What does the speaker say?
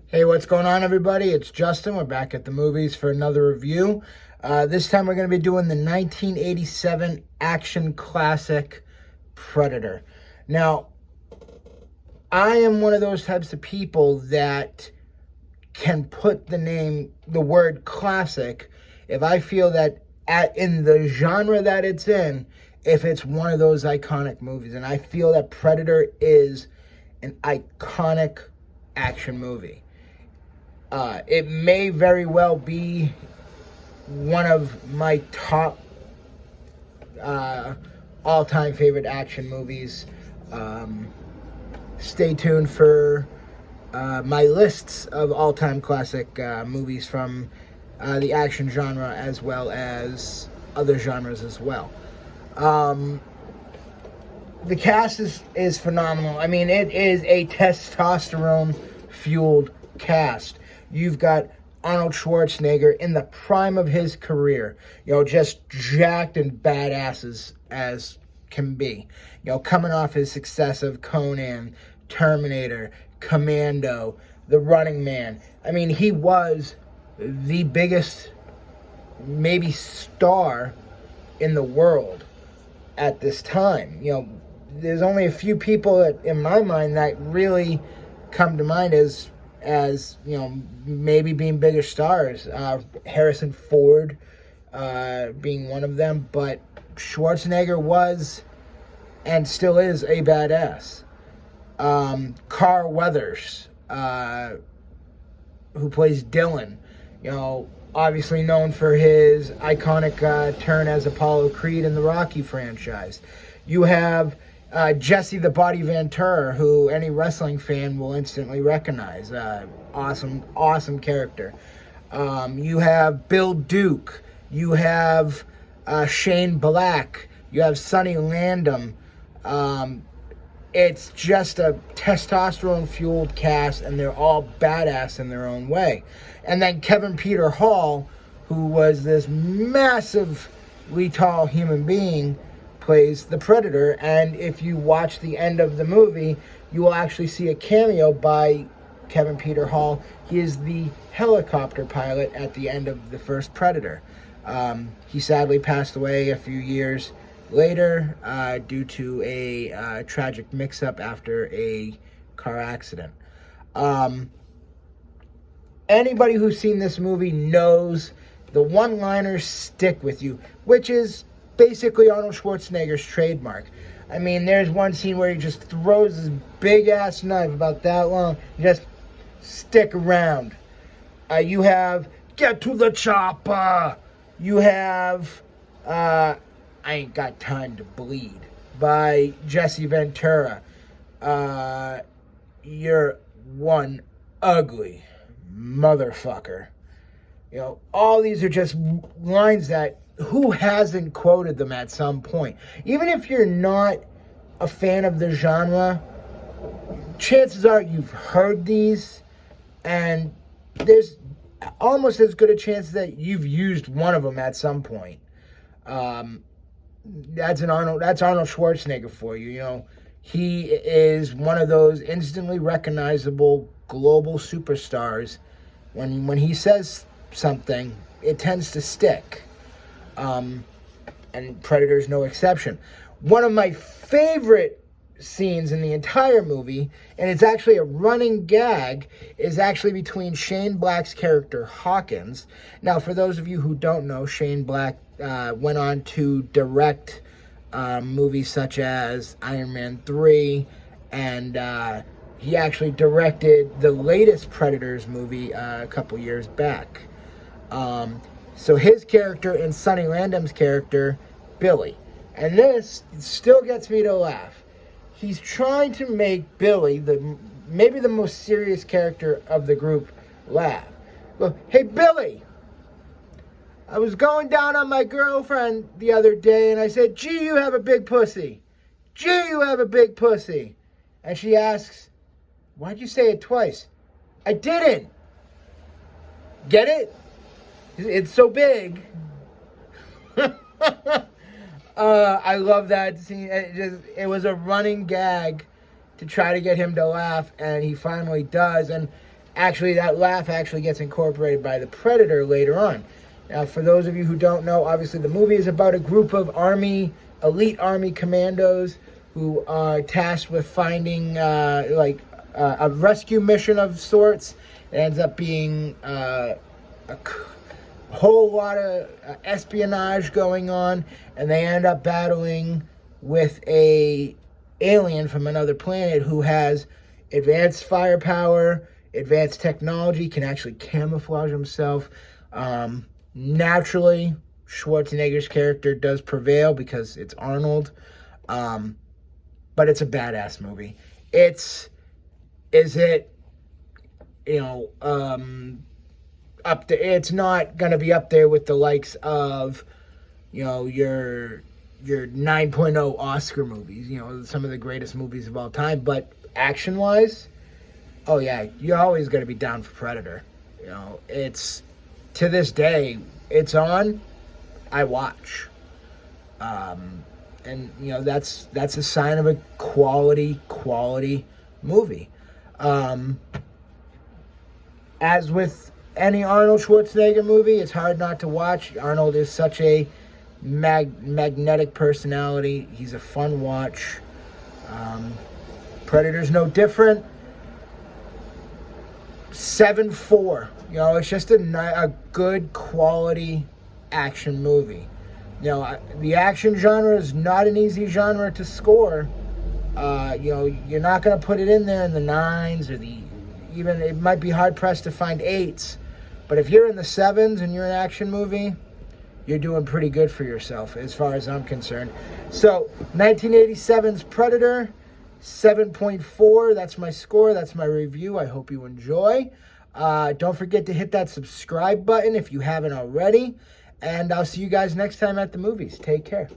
Hey, what's going on, everybody? It's Justin. We're back at the movies for another review. This time we're going to be doing the 1987 action classic Predator. Now, I am one of those types of people that can put the word classic, if I feel that in the genre that it's in, if it's one of those iconic movies. And I feel that Predator is an iconic action movie. It may very well be one of my top all-time favorite action movies. Stay tuned for my lists of all-time classic movies from the action genre as well as other genres as well. The cast is phenomenal. I mean, it is a testosterone-fueled cast. You've got Arnold Schwarzenegger in the prime of his career, just jacked and badass as can be. Coming off his success of Conan, Terminator, Commando, The Running Man. I mean, he was the biggest, maybe, star in the world at this time. There's only a few people that, in my mind, that really come to mind as maybe being bigger stars. Harrison Ford being one of them, but Schwarzenegger was and still is a badass. Carl Weathers, who plays Dylan, obviously known for his iconic turn as Apollo Creed in the Rocky franchise. You have Jesse the Body Ventura, who any wrestling fan will instantly recognize. Awesome character. You have Bill Duke. You have Shane Black. You have Sonny Landham. It's just a testosterone-fueled cast, and they're all badass in their own way. And then Kevin Peter Hall, who was this massively tall human being, plays the Predator. And if you watch the end of the movie, you will actually see a cameo by Kevin Peter Hall. He is the helicopter pilot at the end of the first Predator. He sadly passed away a few years later due to a tragic mix-up after a car accident. Anybody who's seen this movie knows the one-liners stick with you, which is basically Arnold Schwarzenegger's trademark. I mean, there's one scene where he just throws his big-ass knife about that long. Just stick around. You have, "Get to the chopper." You have, "I Ain't Got Time to Bleed" by Jesse Ventura. "You're one ugly motherfucker." All these are just lines that who hasn't quoted them at some point? Even if you're not a fan of the genre, chances are you've heard these, and there's almost as good a chance that you've used one of them at some point. That's Arnold Schwarzenegger for you. He is one of those instantly recognizable global superstars. When he says something, it tends to stick. And Predator's no exception. One of my favorite scenes in the entire movie, and it's actually a running gag, is actually between Shane Black's character Hawkins. Now, for those of you who don't know, Shane Black went on to direct movies such as Iron Man 3, and he actually directed the latest Predators movie a couple years back. So his character and Sonny Landham's character, Billy. And this still gets me to laugh. He's trying to make Billy, maybe the most serious character of the group, laugh. Go, "Hey, Billy, I was going down on my girlfriend the other day, and I said, 'Gee, you have a big pussy. Gee, you have a big pussy.' And she asks, 'Why'd you say it twice?' 'I didn't.' Get it? It's so big." I love that scene. It was a running gag to try to get him to laugh, and he finally does. And Actually, that laugh actually gets incorporated by the Predator later on. Now, for those of you who don't know, obviously the movie is about a group of elite army commandos who are tasked with finding a rescue mission of sorts. It ends up being a whole lot of espionage going on, and they end up battling with a alien from another planet who has advanced firepower, advanced technology, can actually camouflage himself. Naturally, Schwarzenegger's character does prevail because it's Arnold. But it's a badass movie. Is it, up there? It's not going to be up there with the likes of, your 9.0 Oscar movies, some of the greatest movies of all time. But action-wise, oh yeah, you're always going to be down for Predator. It's, to this day, it's on, I watch. And, that's a sign of a quality movie. As with any Arnold Schwarzenegger movie, it's hard not to watch. Arnold is such a magnetic personality. He's a fun watch. Predator's no different. 7-4. It's just a good quality action movie. The action genre is not an easy genre to score. You're not going to put it in there in the 9s or even it might be hard pressed to find 8s. But if you're in the 7s and you're an action movie, you're doing pretty good for yourself as far as I'm concerned. So 1987's Predator, 7.4. That's my score. That's my review. I hope you enjoy. Don't forget to hit that subscribe button if you haven't already. And I'll see you guys next time at the movies. Take care.